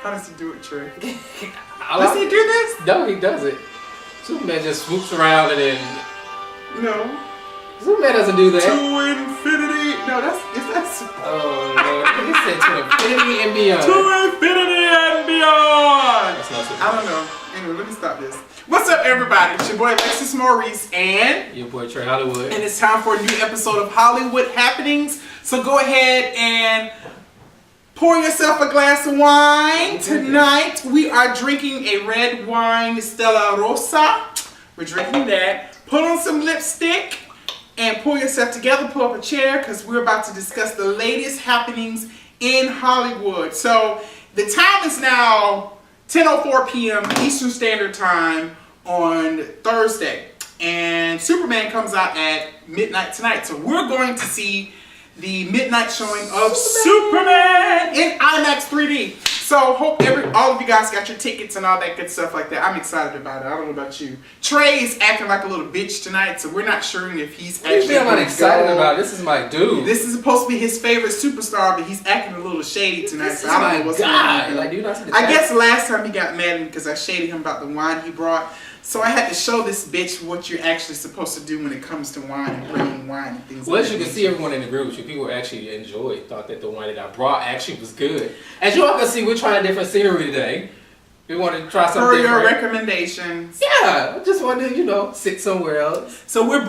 How does he do it, Trey? Does he do this? No, he doesn't. Superman just swoops around and then... No. Superman doesn't do that. To infinity. No, that's... Oh, Lord. He said to infinity and beyond. To infinity and beyond. That's not Superman. I don't know. Anyway, let me stop this. What's up, everybody? It's your boy, Alexis Maurice, and... Your boy, Trey Hollywood. And it's time for a new episode of Hollywood Happenings. So go ahead and... pour yourself a glass of wine. Tonight we are drinking a red wine, Stella Rosa. We're drinking that. Put on some lipstick and pull yourself together. Pull up a chair because we're about to discuss the latest happenings in Hollywood. So the time is now 10:04 p.m. Eastern Standard Time on Thursday. And Superman comes out at midnight tonight. So we're going to see the midnight showing of Superman in IMAX 3D. So hope all of you guys got your tickets and all that good stuff like that. I'm excited about it. I don't know about you. Trey is acting like a little bitch tonight, so we're not sure if he's actually. I'm not excited about it. This is my dude. This is supposed to be his favorite superstar, but he's acting a little shady tonight. This so is I don't know what's going on. Like, dude, I guess last time he got mad at me because I shaded him about the wine he brought. So I had to show this bitch what you're actually supposed to do when it comes to wine and bringing wine and things well, like as that. you can see, everyone in the group with you, people actually thought that the wine that I brought actually was good. As you all can see, we're trying different scenery today. We want to try something For different. your recommendations. Yeah, I just wanted to, sit somewhere else. So we're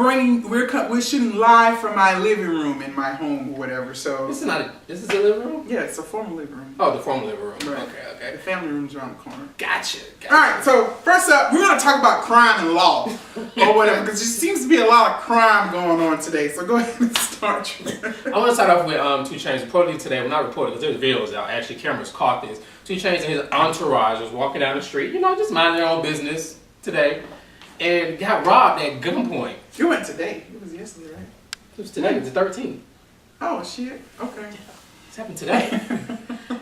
shooting live from my living room in my home or whatever. So This is a living room? yeah, it's a formal living room. Oh, the formal living room. Right. Okay. The family room's around the corner. Gotcha. All right, so first up, we're going to talk about crime and law or whatever, because there seems to be a lot of crime going on today. So go ahead and start. I want to start off with 2Chainz. Reportedly today, well, not reported because there's videos out. Actually, cameras caught this. 2Chainz and his entourage was walking down the street, just minding their own business today, and got robbed at gunpoint. You went today. It was yesterday, right? It was today. It was the 13th. Oh, shit. Okay. This happened today.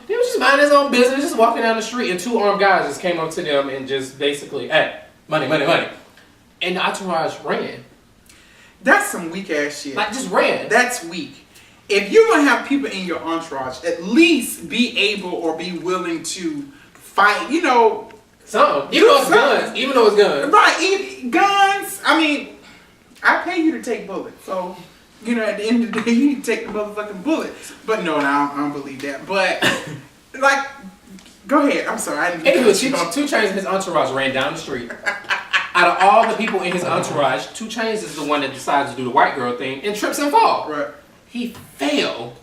He was just minding his own business, just walking down the street, and two armed guys just came up to them and just basically, hey, money. And the entourage ran. That's some weak ass shit. Like, just ran. That's weak. If you're going to have people in your entourage, at least be able or be willing to fight, Something. Even though it's guns. Right, guns. I mean, I pay you to take bullets. So, at the end of the day, you need to take the motherfucking bullet. But no, I don't believe that. But, like, go ahead. I'm sorry. I didn't Anyway, 2Chainz and his entourage ran down the street. Out of all the people in his entourage, 2Chainz is the one that decides to do the white girl thing and trips and falls. Right. He fell.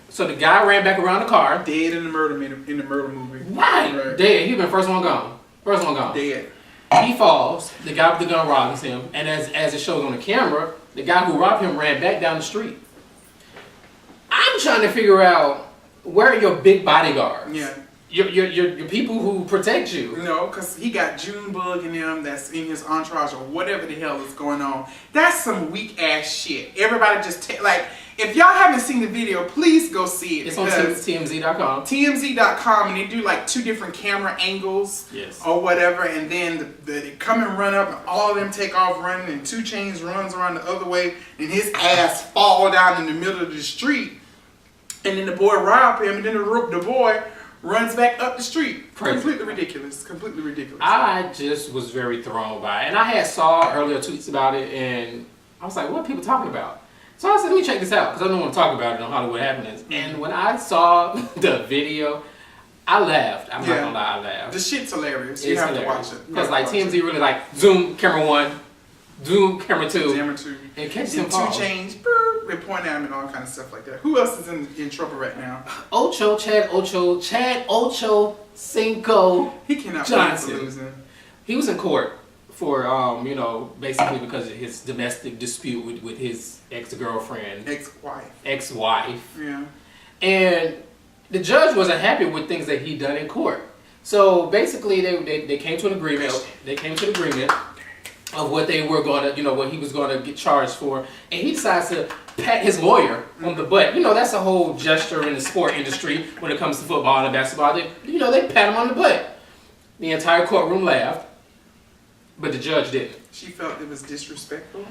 So the guy ran back around the car. Dead in the murder movie. Right. Dead. He been first one gone. Dead. He falls. The guy with the gun robs him. And as it shows on the camera, the guy who robbed him ran back down the street. I'm trying to figure out, where are your big bodyguards? Yeah. Your people who protect you. Because he got Junebug in him that's in his entourage or whatever the hell is going on. That's some weak ass shit. Everybody just if y'all haven't seen the video, please go see it. It's on TMZ.com. TMZ.com, and they do like two different camera angles or whatever, and then they come and run up, and all of them take off running, and 2Chainz runs around the other way, and his ass fall down in the middle of the street, and then the boy robbed him, and then the boy runs back up the street. Crazy. Completely ridiculous. I just was very thrown by it. And I saw earlier tweets about it, and I was like, what are people talking about? So I said, let me check this out, because I don't want to talk about it on Hollywood Happenings. And when I saw the video, I laughed. I'm not going to lie, I laughed. The shit's hilarious. You have to watch it. Because TMZ really zoom camera 1, zoom camera 2. And catch them 2Chainz, they point at him and all kind of stuff like that. Who else is in trouble right now? Chad Ocho Cinco. He cannot Johnson. wait to lose him. He was in court for, basically because of his domestic dispute with his ex-girlfriend. Ex-wife. Yeah. And the judge wasn't happy with things that he'd done in court. So basically they came to an agreement. Of what they were going to, what he was going to get charged for. And he decides to pat his lawyer on the butt. That's a whole gesture in the sport industry when it comes to football and basketball. They pat him on the butt. The entire courtroom laughed, but the judge didn't. She felt it was disrespectful?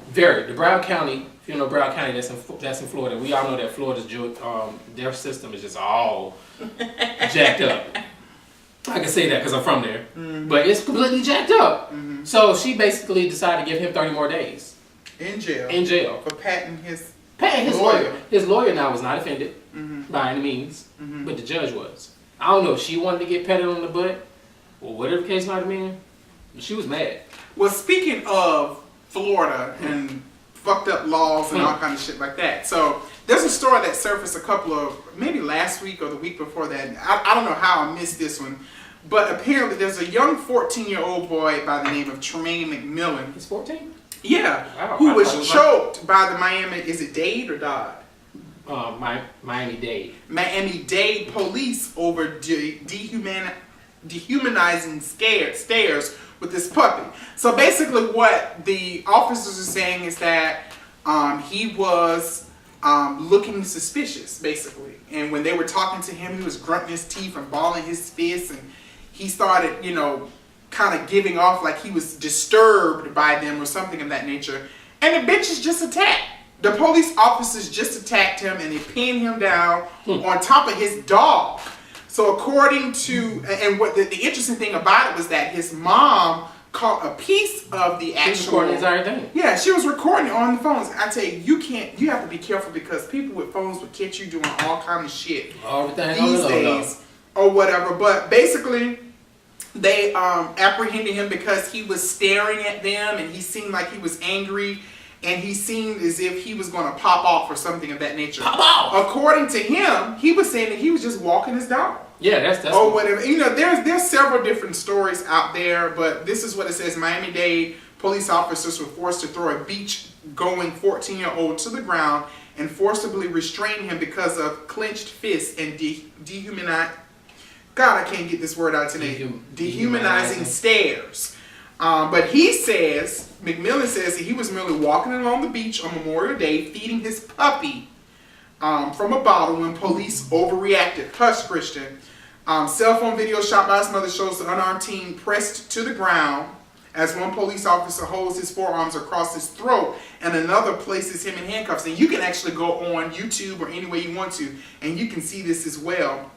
Very. The Broward County, if you know Broward County, that's in Florida. We all know that Florida's their system is just all jacked up. I can say that because I'm from there. But it's completely jacked up. So she basically decided to give him 30 more days. In jail. In jail. For patting his lawyer. His lawyer now was not offended by any means, but the judge was. I don't know if she wanted to get patted on the butt or whatever the case might have been. But she was mad. Well, speaking of Florida and fucked up laws and all kind of shit like that. So there's a story that surfaced maybe last week or the week before that. I don't know how I missed this one. But apparently there's a young 14-year-old boy by the name of Tremaine McMillan. He's 14? Yeah. Wow, who was choked by the Miami, is it Dade or Dodd? Miami-Dade. Miami-Dade police over dehumanizing stares with this puppy. So basically what the officers are saying is that he was looking suspicious, basically. And when they were talking to him, he was grunting his teeth and balling his fists, and he started, kind of giving off like he was disturbed by them or something of that nature. And the bitches just attacked. The police officers just attacked him and they pinned him down on top of his dog. So according to, and what the interesting thing about it was that his mom caught a piece of the actual... She was recording his entire thing. Yeah, she was recording it on the phones. I tell you, you have to be careful because people with phones will catch you doing all kind of shit these days or whatever. But basically, they apprehended him because he was staring at them and he seemed like he was angry and he seemed as if he was going to pop off or something of that nature. Pop off! According to him, he was saying that he was just walking his dog. Yeah, that's or whatever. There's several different stories out there, but this is what it says. Miami-Dade police officers were forced to throw a beach-going 14-year-old to the ground and forcibly restrain him because of clenched fists and God, I can't get this word out today. Dehumanizing stares. But he says, McMillian says that he was merely walking along the beach on Memorial Day feeding his puppy from a bottle when police overreacted. Hush, Christian. Cell phone video shot by his mother shows the unarmed teen pressed to the ground as one police officer holds his forearms across his throat and another places him in handcuffs. And you can actually go on YouTube or any way you want to, and you can see this as well.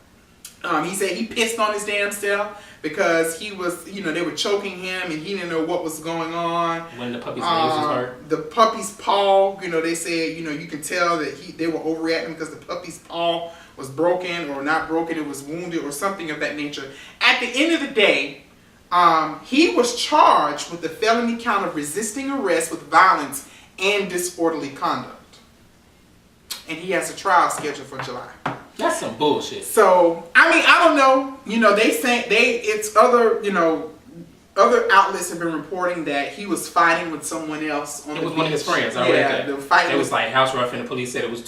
He said he pissed on his damn self because he was, they were choking him and he didn't know what was going on. When the puppy's nose was hurt. The puppy's paw, they said, you can tell that they were overreacting because the puppy's paw was broken or not broken, it was wounded or something of that nature. At the end of the day, he was charged with the felony count of resisting arrest with violence and disorderly conduct. And he has a trial scheduled for July. That's some bullshit. So, I don't know. They say other outlets have been reporting that he was fighting with someone else on the beach. It was one of his friends. I read that. Fighting. It was like house rough, and the police said it was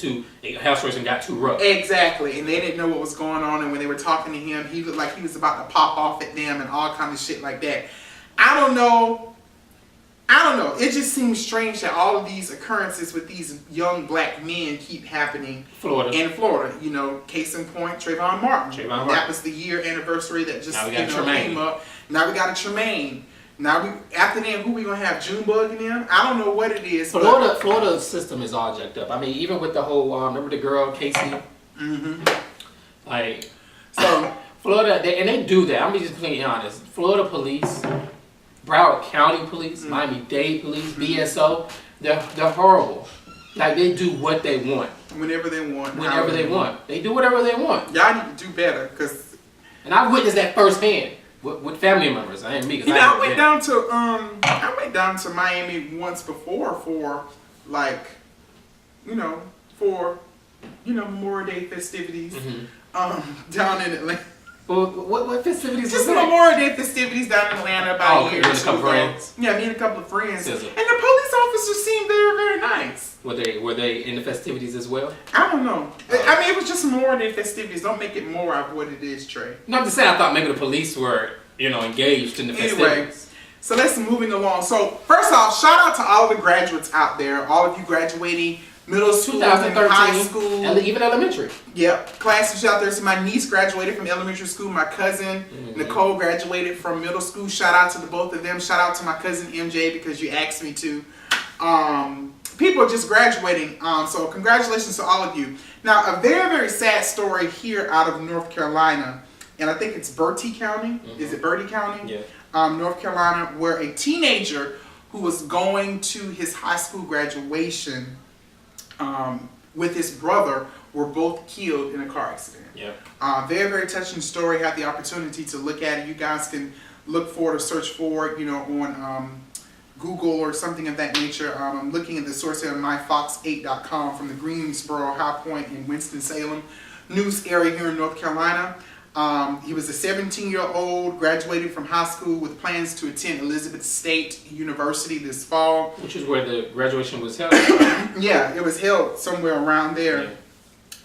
house rough and got too rough. Exactly, and they didn't know what was going on. And when they were talking to him, he looked like he was about to pop off at them and all kind of shit like that. I don't know. It just seems strange that all of these occurrences with these young black men keep happening in Florida. Case in point, Trayvon Martin. That was the year anniversary that just came up. Now we got a Tremaine. Now after them, who we gonna have? Junebug and them? I don't know what it is. Florida's system is all jacked up. Even with the whole remember the girl Casey. So Florida, they do that. I'm just being honest. Florida police. Broward County Police, Miami-Dade Police, BSO, they're horrible. Like, they do what they want. Whenever they want. They do whatever they want. Y'all need to do better, because... And I witnessed that firsthand with family members. I ain't me. I went down to Miami once before for, Memorial Day festivities down in Atlanta. What festivities? Just Memorial Day festivities down in Atlanta about a year or two ago. Friends? Yeah, me and a couple of friends. And the police officers seemed very, very nice. Were they in the festivities as well? I don't know. It was just Memorial Day festivities. Don't make it more of what it is, Trey. No, I'm just saying I thought maybe the police were, engaged in the festivities. Anyway, so let's moving along. So first off, shout out to all of the graduates out there. All of you graduating middle school and high school. And even elementary. Yep. Classes out there. So my niece graduated from elementary school. My cousin, Nicole, graduated from middle school. Shout out to the both of them. Shout out to my cousin, MJ, because you asked me to. People are just graduating. So congratulations to all of you. Now, a very, very sad story here out of North Carolina. and I think it's Bertie County. Is it Bertie County? Yeah. North Carolina, where a teenager who was going to his high school graduation with his brother were both killed in a car accident. Yeah. Very, very touching story. Had the opportunity to look at it. You guys can look for it or search for it, on Google or something of that nature. I'm looking at the source here on myfox8.com from the Greensboro, High Point, and Winston-Salem news area here in North Carolina. He was a 17-year-old, graduated from high school with plans to attend Elizabeth State University this fall. Which is where the graduation was held. Yeah, it was held somewhere around there. Yeah.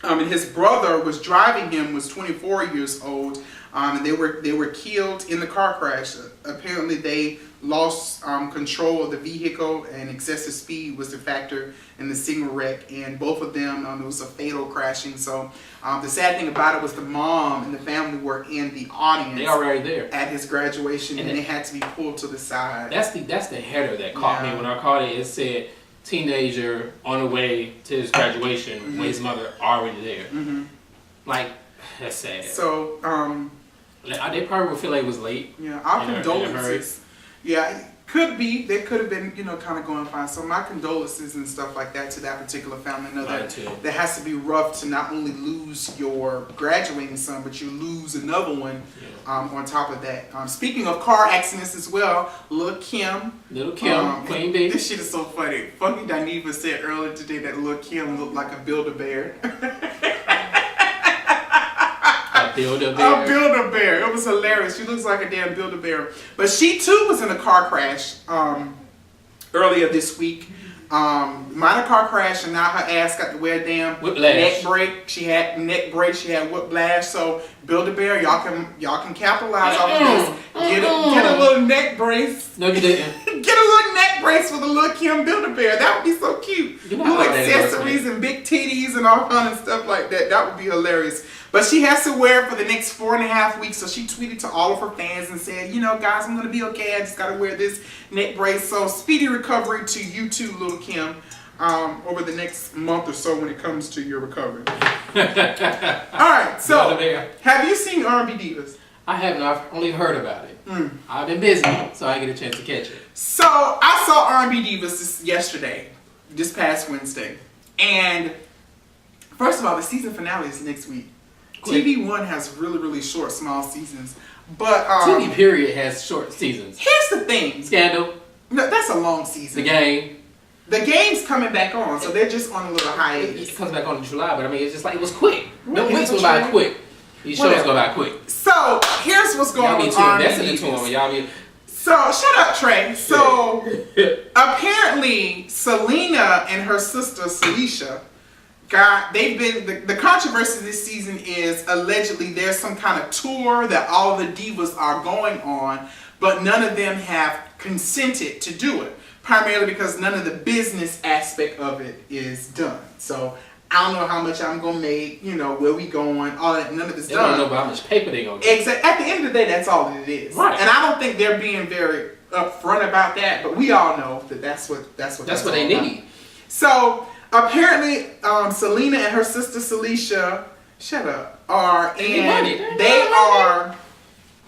And his brother was driving him, was 24 years old, and they were killed in the car crash. Apparently, they lost control of the vehicle, and excessive speed was the factor in the single wreck. And both of them, it was a fatal crashing. So the sad thing about it was the mom and the family were in the audience. They already there at his graduation, and they had to be pulled to the side. That's the header that caught me when I caught it. It said teenager on the way to his graduation when his mother already there. Like, that's sad. So they probably would feel like it was late. Yeah, our condolences. Yeah, it could be. They could have been, kind of going fine. So my condolences and stuff like that to that particular family. I know that has to be rough to not only lose your graduating son, but you lose another one on top of that. Speaking of car accidents as well, Lil'Kim, Queen Bee. This shit is so funny. Funky Dineva said earlier today that Lil'Kim looked like a Build-A-Bear. A Build-A-Bear. It was hilarious. She looks like a damn Build-A-Bear. But she too was in a car crash earlier this week. Minor car crash, and now her ass got to wear a damn neck brace. She had neck brace. She had whiplash. So Build-A-Bear, y'all can capitalize off of this. Get a little neck brace. No, you didn't. Get a little neck brace for the Lil'Kim Build-A-Bear. That would be so cute. Little accessories and big titties and all kind of stuff like that. That would be hilarious. But she has to wear it for the next 4.5 weeks. So she tweeted to all of her fans and said, guys, I'm going to be okay. I just got to wear this neck brace. So speedy recovery to you too, Lil'Kim, over the next month or so when it comes to your recovery. All right. So have you seen R&B Divas? I haven't. I've only heard about it. I've been busy, so I get a chance to catch it. So I saw R&B Divas this past Wednesday. And first of all, the season finale is next week. TV One has really, really short, small seasons. But TV period has short seasons. Here's the thing. Scandal. No, that's a long season. The Game. The Game's coming back on, so they're just on a little hiatus. It comes back on in July, but I mean, it's just like, it was quick. No weeks go by quick. These shows go by quick. So here's what's going on with R&B Divas. So shut up, Trey. So apparently, Selena and her sister Celicia. The controversy this season is allegedly there's some kind of tour that all the divas are going on, but none of them have consented to do it. Primarily because none of the business aspect of it is done. So I don't know how much I'm gonna make, where we going, all that. None of it's done. They don't know how much paper they gonna get. Exactly. At the end of the day, that's all that it is. Right. And I don't think they're being very upfront about that, but we all know that that's what they need. So apparently, Selena and her sister Celicia, shut up, they are.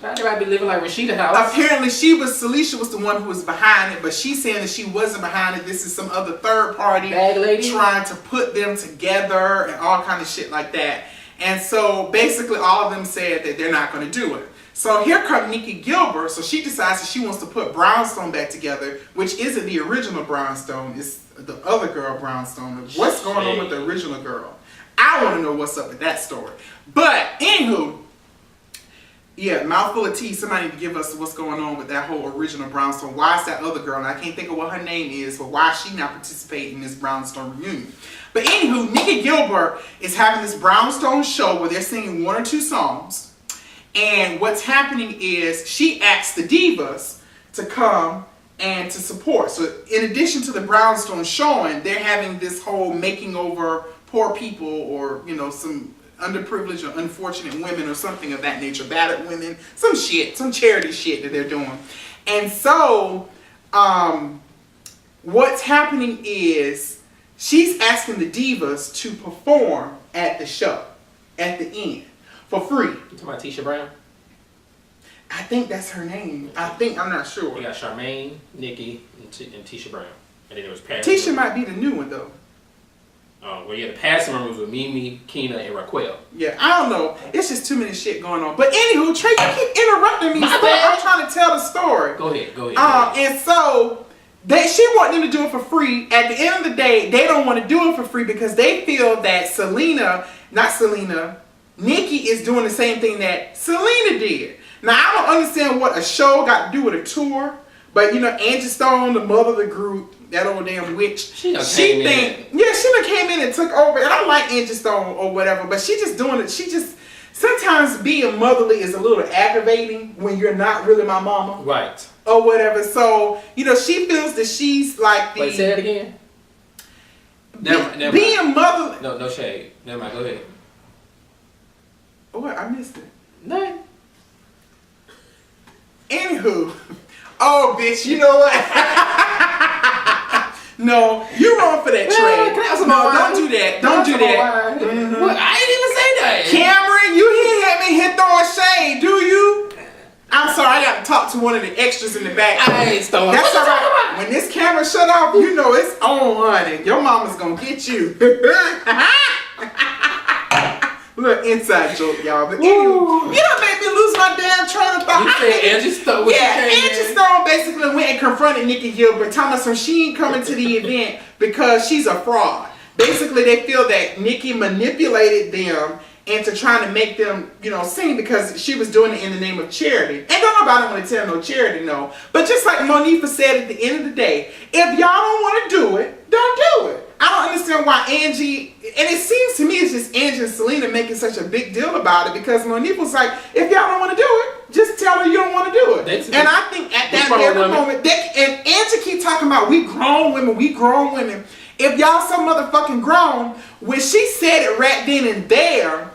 Everybody be living like Rashida House. Apparently, Celicia was the one who was behind it, but she's saying that she wasn't behind it. This is some other third party trying to put them together and all kind of shit like that. And so basically, all of them said that they're not going to do it. So here comes Nikki Gilbert. So she decides that she wants to put Brownstone back together, which isn't the original Brownstone. It's the other girl, Brownstone. What's going on with the original girl? I want to know what's up with that story. But anywho, yeah, mouthful of tea. Somebody need to give us what's going on with that whole original Brownstone. Why is that other girl, and I can't think of what her name is, but why is she not participating in this Brownstone reunion? But anywho, Nikki Gilbert is having this Brownstone show where they're singing 1 or 2 songs. And what's happening is she asked the divas to come and to support. So in addition to the Brownstone showing, they're having this whole making over poor people or, some underprivileged or unfortunate women or something of that nature, battered women, some charity shit that they're doing. And so what's happening is she's asking the divas to perform at the show at the end. for free. You talking about Tisha Brown? I think that's her name. I'm not sure. You got Charmaine, Nicki, and Tisha Brown. And then there was Pat. Tisha might be the new one though. Well, yeah, the passing rumors with Mimi, Keena, and Raquel. Yeah, I don't know. It's just too many shit going on. But anywho, Trey, you keep interrupting me. My bad. I'm trying to tell the story. Go ahead. And so she wanted them to do it for free. At the end of the day, they don't want to do it for free because they feel that Nicki is doing the same thing that Selena did. Now, I don't understand what a show got to do with a tour, but you know, Angie Stone, the mother of the group, that old damn witch, she done came in and took over. And I like Angie Stone or whatever, but she just doing it. She just, sometimes being motherly is a little aggravating when you're not really my mama. Right. Or whatever. So, you know, she feels that she's like the... Wait, say that again? Never being motherly... No shade. Never mind, go ahead. What? I missed it. Nothing. Anywho. Oh, bitch, you know what? No, you're wrong for that, Trey. No, don't do that. Don't do that. Mm-hmm. What? I didn't even say that. Cameron, you had me here throwing shade, do you? I'm sorry, I got to talk to one of the extras in the back. I ain't throwing. That's all right. When this camera shut off, you know it's on, honey. Your mama's gonna get you. Little inside joke, y'all. But anyway, you don't make me lose my damn train of thought. You said Angie Stone. Angie Stone basically went and confronted Nicki Gilbert, telling her she ain't coming to the event because she's a fraud. Basically, they feel that Nicki manipulated them into trying to make them, you know, sing because she was doing it in the name of charity. And don't nobody want to tell no charity no. But just like Monifa said at the end of the day, if y'all don't want to do it, don't do it. I don't understand why Angie, and it seems to me it's just Angie and Selena making such a big deal about it because Monifa was like, if y'all don't want to do it, just tell her you don't want to do it. And I think at that very moment, and Angie keep talking about we grown women. If y'all so motherfucking grown, when she said it right then and there,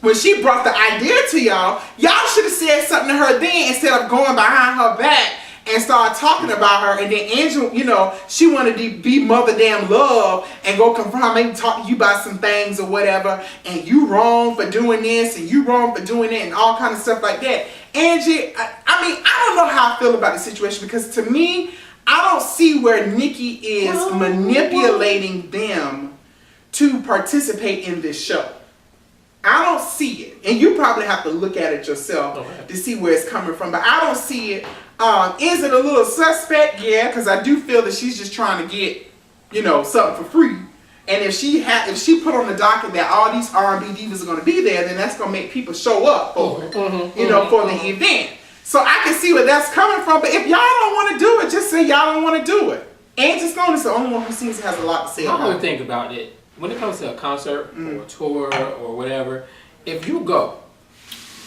when she brought the idea to y'all should have said something to her then instead of going behind her back and start talking about her. And then Angel, you know, she wanted to be mother damn love and go confront her, maybe talk to you about some things or whatever. And you wrong for doing this and you wrong for doing that and all kind of stuff like that. Angie, I mean, I don't know how I feel about the situation because to me, I don't see where Nicki is manipulating them to participate in this show. I don't see it. And you probably have to look at it yourself to see where it's coming from. But I don't see it. Is it a little suspect? Yeah, because I do feel that she's just trying to get, you know, something for free. And if she put on the docket that all these R&B divas are going to be there, then that's going to make people show up for it, you know, for the event. So I can see where that's coming from. But if y'all don't want to do it, just say y'all don't want to do it. Angie Stone is the only one who seems to has a lot to say about it. I would think about it. When it comes to a concert or a tour or whatever, if you go,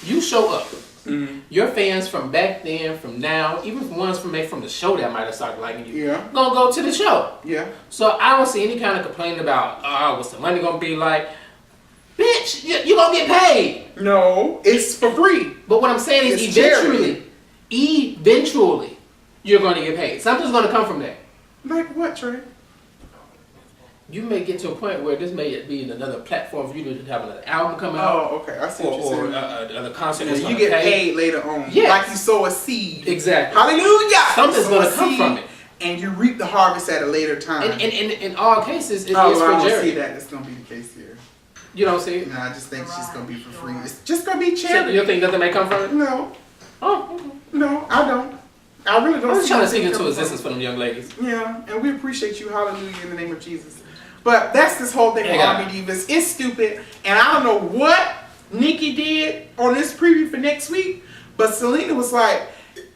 you show up. Your fans from back then, from now, even ones from the show that might have started liking you, gonna go to the show. Yeah. So I don't see any kind of complaining about, what's the money gonna be like? Bitch, you gonna get paid. No, it's for free. But what I'm saying is eventually, you're gonna get paid. Something's gonna come from that. Like what, Trey? You may get to a point where this may be another platform for you to have another album come out. Oh, okay. I see what you're saying. Or another concert. And you get paid later on. Yes. Like you sow a seed. Exactly. Hallelujah. Something's going to come from it. And you reap the harvest at a later time. And in all cases, it is for I don't charity. see that. That's going to be the case here. You don't see it? No, I just think she's going to be for free. It's just going to be charity. You don't think nothing may come from it? No. Oh. No, I don't. I really don't. I'm just trying to speak into existence for them young ladies. Yeah, and we appreciate you. Hallelujah in the name of Jesus. But that's this whole thing with R&B Divas. It's stupid. And I don't know what Nicki did on this preview for next week. But Selena was like,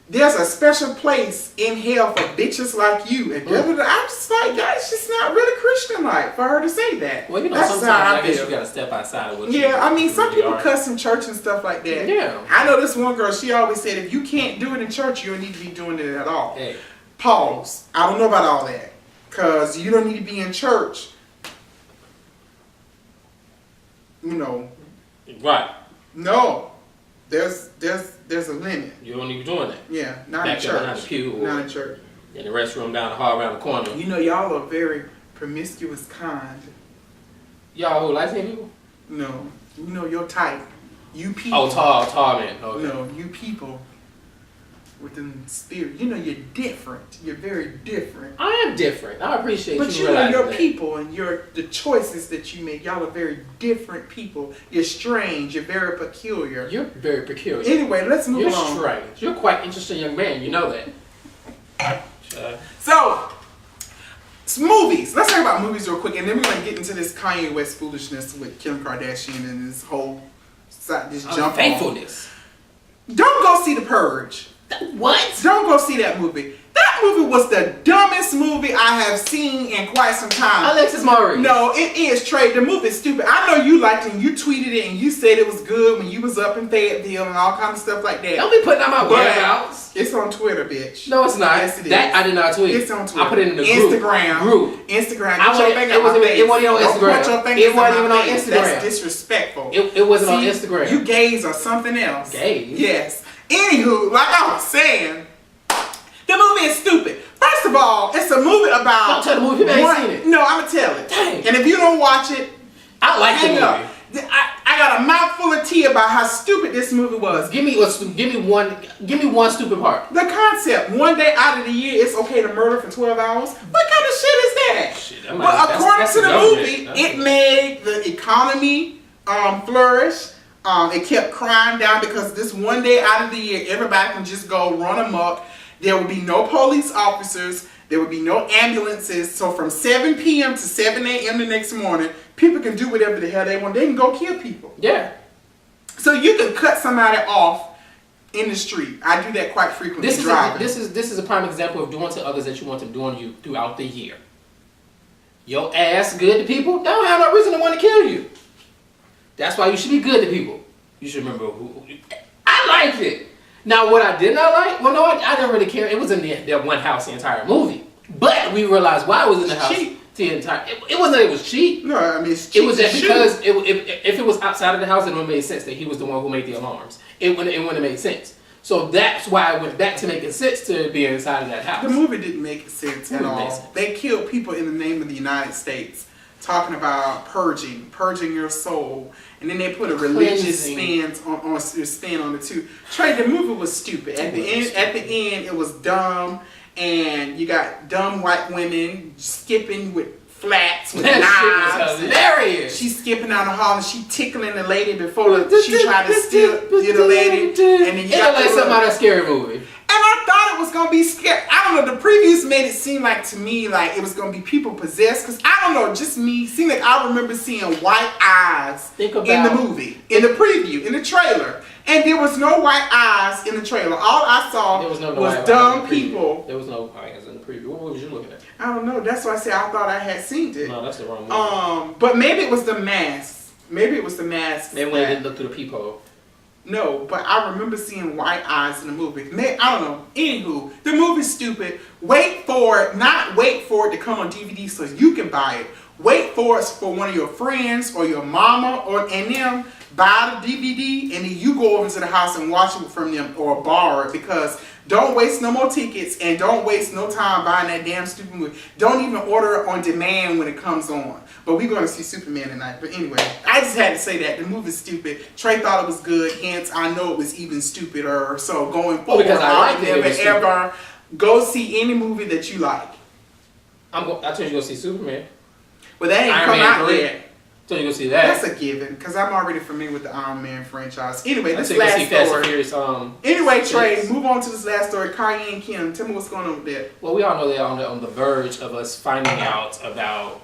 there's a special place in hell for bitches like you. And I'm just like, God, it's just not really Christian-like for her to say that. Well, you know, that's sometimes I guess you got to step outside of what I mean, some people cuss in church and stuff like that. Yeah. I know this one girl, she always said, if you can't do it in church, you don't need to be doing it at all. Hey. Pause. I don't know about all that. Because you don't need to be in church. You know. Right. No. There's a limit. You don't need to be doing that. Yeah, not Back in church. Not in the pew. Not in church. In the restroom down the hall around the corner. You know, y'all are very promiscuous kind. Y'all who light-skinned people? No. You know your type. You people. Oh, tall man. Okay. No, you people within spirit. You know, you're different. You're very different. I am different. I appreciate but you. But you know your that. people and the choices that you make. Y'all are very different people. You're strange. You're very peculiar. You're very peculiar. Anyway, let's move on. You're strange. You're quite interesting young man. You know that. So, movies. Let's talk about movies real quick, and then we're gonna get into this Kanye West foolishness with Kim Kardashian and this whole jump faithfulness. Don't go see The Purge. What? Don't go see that movie. That movie was the dumbest movie I have seen in quite some time. Alexis Murray. No, it is, Trey. The movie is stupid. I know you liked it and you tweeted it and you said it was good when you was up in Fayetteville and all kind of stuff like that. Don't be putting out my whereabouts. It's on Twitter, bitch. No, it's not. Yes, it is. That I did not tweet. It's on Twitter. I put it in the Instagram. group. Instagram. It wasn't even on Instagram. Don't put your It wasn't even on face. Instagram. That's disrespectful. It wasn't on Instagram. You gays are something else. Gays? Yes. Anywho, like I was saying, the movie is stupid. First of all, it's a movie about... Don't tell the movie. People ain't seen it. No, I'm going to tell it. Dang. And if you don't watch it, I like the movie. I got a mouthful of tea about how stupid this movie was. Give me one stupid part. The concept, one day out of the year, it's okay to murder for 12 hours. What kind of shit is that? Shit, Well, according to the movie, it made the economy flourish. It kept crime down because this one day out of the year, everybody can just go run amok. There will be no police officers. There will be no ambulances. So from 7 p.m. to 7 a.m. the next morning, people can do whatever the hell they want. They can go kill people. Yeah. So you can cut somebody off in the street. I do that quite frequently. This is a prime example of doing to others that you want them doing to you throughout the year. Your ass good to people don't have no reason to want to kill you. That's why you should be good to people. You should remember who. I liked it. Now, what I did not like, well, no, I didn't really care. It was in that one house the entire movie. But we realized why it was in the house the entire. It wasn't that it was cheap. No, I mean, it's cheap. It was that because if it was outside of the house, it would have made sense that he was the one who made the alarms. It wouldn't have made sense. So that's why I went back to making sense to be inside of that house. The movie didn't make sense at all. They killed people in the name of the United States, talking about purging your soul. And then they put a religious spin on it too. Trey, the movie was stupid. At the end, it was dumb, and you got dumb white women skipping with flats with knives. That shit was hilarious. She's skipping down the hall and she tickling the lady before she tried to steal the lady. And then you got like something out of a scary movie. And I thought it was going to be scary. I don't know, the previews made it seem like to me like it was going to be people possessed. Because I don't know, just me, seemed like I remember seeing white eyes in the movie, in the preview, in the trailer. And there was no white eyes in the trailer. All I saw was dumb people. There was no white eyes in the preview. What was you looking at? I don't know. That's why I said I thought I had seen it. No, that's the wrong movie. But maybe it was the mask. Maybe it was the mask. Maybe when they didn't look through the peephole. No, but I remember seeing white eyes in the movie. I don't know. Anywho, the movie's stupid. Wait for it to come on DVD so you can buy it. Wait for it for one of your friends or your mama and them buy the DVD and then you go over to the house and watch it from them or borrow it, because don't waste no more tickets and don't waste no time buying that damn stupid movie. Don't even order it on demand when it comes on. But we're going to see Superman tonight. But anyway, I just had to say that. The movie's stupid. Trey thought it was good. Hence, I know it was even stupider. So going forward, I'll never ever go see any movie that you like. I told you to go see Superman. Well, that ain't come out yet. I told you to go see that. That's a given, because I'm already familiar with the Iron Man franchise. Anyway, this last story. Anyway, Trey, move on to this last story. Kanye and Kim. Tell me what's going on with that. Well, we all know they're on the verge of us finding out about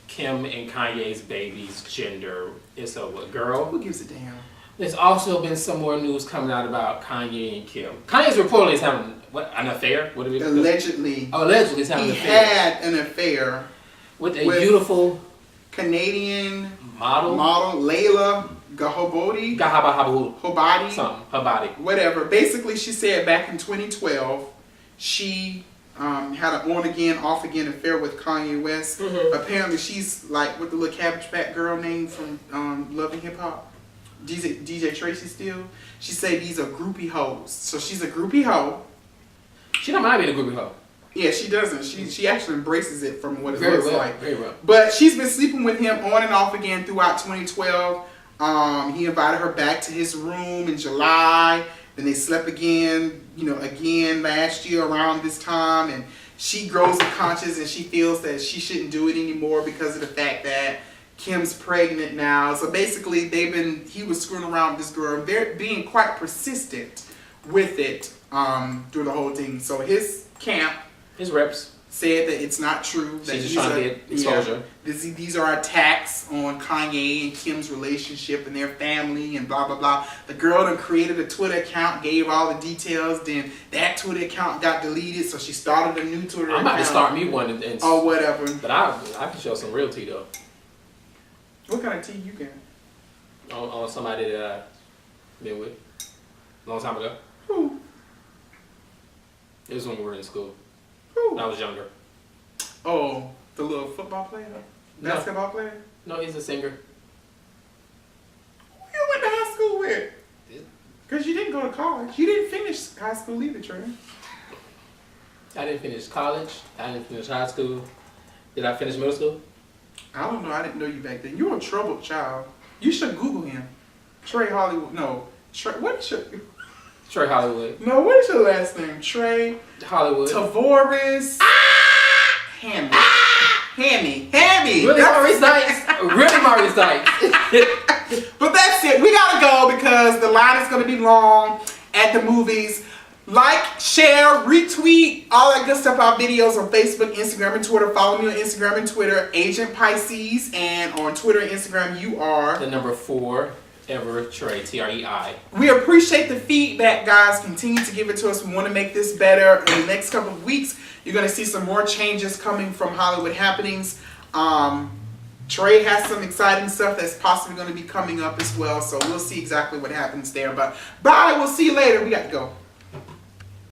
Kim and Kanye's baby's gender. It's a what, girl? Who gives a damn? There's also been some more news coming out about Kanye and Kim. Kanye's reportedly having an affair? What did Allegedly. Allegedly he's having an affair. He had an affair with a beautiful Canadian model Layla Gahabodi. Habadi. Whatever. Basically, she said back in 2012, she had an on-again, off-again affair with Kanye West. Mm-hmm. Apparently, she's like with the little Cabbage Patch girl name from Love and Hip Hop. DJ Tracy Steele. She said these are groupie hoes. So she's a groupie hoe. She don't mind being a groupie hoe. Yeah, she doesn't. She actually embraces it from what it looks like. Very well. But she's been sleeping with him on and off again throughout 2012. He invited her back to his room in July. Then they slept again, again last year around this time. And she grows a conscience and she feels that she shouldn't do it anymore because of the fact that Kim's pregnant now. So basically, he was screwing around with this girl. They're being quite persistent with it through the whole thing. So his camp, his reps, said that it's not true. That she's just trying to get exposure. These are attacks on Kanye and Kim's relationship and their family and blah, blah, blah. The girl done created a Twitter account, gave all the details, then that Twitter account got deleted, so she started a new Twitter account. I'm about to start me one. Or whatever. But I can show some real tea, though. What kind of tea you got? On somebody that I've been with a long time ago. Who? It was when we were in school. Who? When I was younger. Oh, the little football player? Basketball player? No, he's a singer. Who you went to high school with? Because you didn't go to college. You didn't finish high school either, Trey. I didn't finish college. I didn't finish high school. Did I finish middle school? I don't know. I didn't know you back then. You're a troubled child. You should Google him. Trey Hollywood. No. Trey. What is your... Trey Hollywood. No, what is your last name? Trey Hollywood. Tavoris. Hammy. Hammy. Really Maurice Dykes. Really Maurice Dykes. But that's it. We gotta go because the line is gonna be long at the movies. Like, share, retweet, all that good stuff. Our videos on Facebook, Instagram, and Twitter. Follow me on Instagram and Twitter, Agent Pisces, and on Twitter and Instagram, you are the number 4 ever Trey, Trei. We appreciate the feedback, guys. Continue to give it to us. We want to make this better. In the next couple of weeks, you're going to see some more changes coming from Hollywood Happenings. Trey has some exciting stuff that's possibly going to be coming up as well. So we'll see exactly what happens there. But bye. We'll see you later. We got to go.